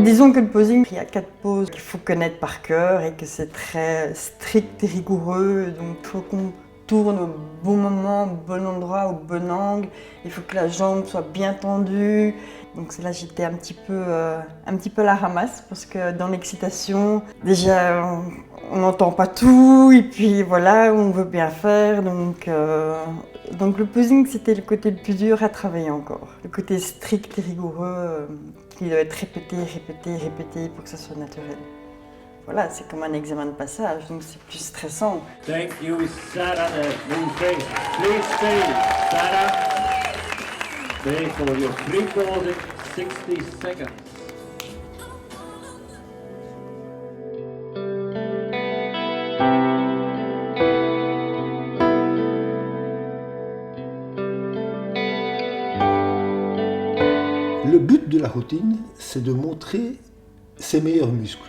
Disons que le posing, il y a 4 poses qu'il faut connaître par cœur et que c'est très strict et rigoureux. Donc il faut qu'on tourne au bon moment, au bon endroit, au bon angle. Il faut que la jambe soit bien tendue. Donc là, j'étais un petit peu à la ramasse parce que dans l'excitation, déjà, on n'entend pas tout et puis voilà, on veut bien faire. Donc le posing, c'était le côté le plus dur à travailler encore. Le côté strict et rigoureux qui doit être répété, répété, répété pour que ça soit naturel. Voilà, c'est comme un examen de passage, donc c'est plus stressant. Thank you, Sarah, Moonface. Please stay, Sarah. Stay for your 3/4 60 seconds. Le but de la routine, c'est de montrer ses meilleurs muscles.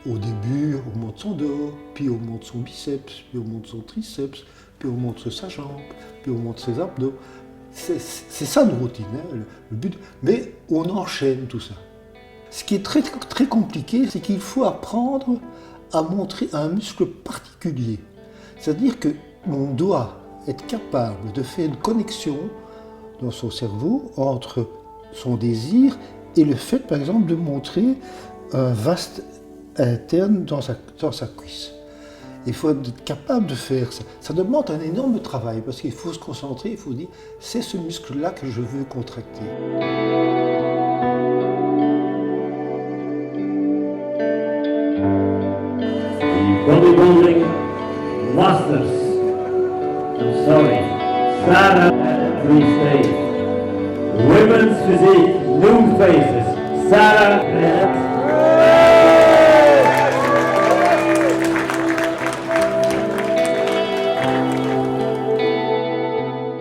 Au début, on montre son dos, puis on montre son biceps, puis on montre son triceps, puis on montre sa jambe, puis on montre ses abdos. C'est ça une routine, hein, le but. Mais on enchaîne tout ça. Ce qui est très, très compliqué, c'est qu'il faut apprendre à montrer un muscle particulier. C'est-à-dire qu'on doit être capable de faire une connexion dans son cerveau entre son désir et le fait, par exemple, de montrer un vaste interne dans sa cuisse. Il faut être capable de faire ça. Ça demande un énorme travail parce qu'il faut se concentrer, il faut dire c'est ce muscle-là que je veux contracter. Bodybuilding masters. I'm sorry. Sarah at 3 stage. Women's physique, new faces. Sarah Bennett.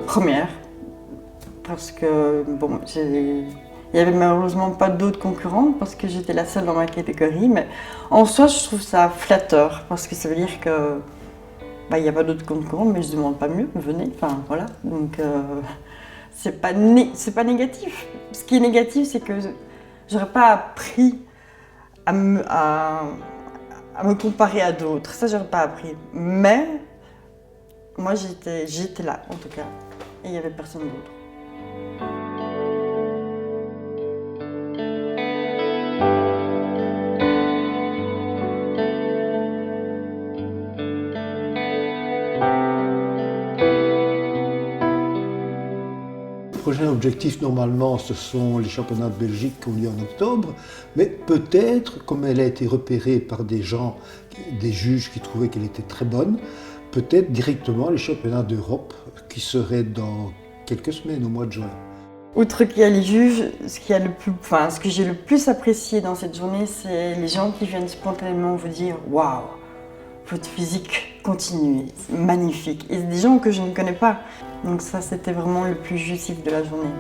Première, parce que bon, il n'y avait malheureusement pas d'autres concurrentes parce que j'étais la seule dans ma catégorie, mais en soi je trouve ça flatteur parce que ça veut dire que il n'y a pas d'autres concurrents, mais je ne demande pas mieux, venez, enfin voilà. Donc c'est pas négatif. Ce qui est négatif, c'est que j'aurais pas appris à me comparer à d'autres, ça j'aurais pas appris. Mais moi j'étais là en tout cas. Et il n'y avait personne d'autre. Le prochain objectif, normalement, ce sont les championnats de Belgique qui ont lieu en octobre, mais peut-être, comme elle a été repérée par des gens, des juges qui trouvaient qu'elle était très bonne, peut-être directement les championnats d'Europe qui seraient dans quelques semaines, au mois de juin. Outre qu'il y a les juges, ce que j'ai le plus apprécié dans cette journée, c'est les gens qui viennent spontanément vous dire « Waouh, votre physique continue, c'est magnifique !» Et des gens que je ne connais pas. Donc ça, c'était vraiment le plus jouissif de la journée.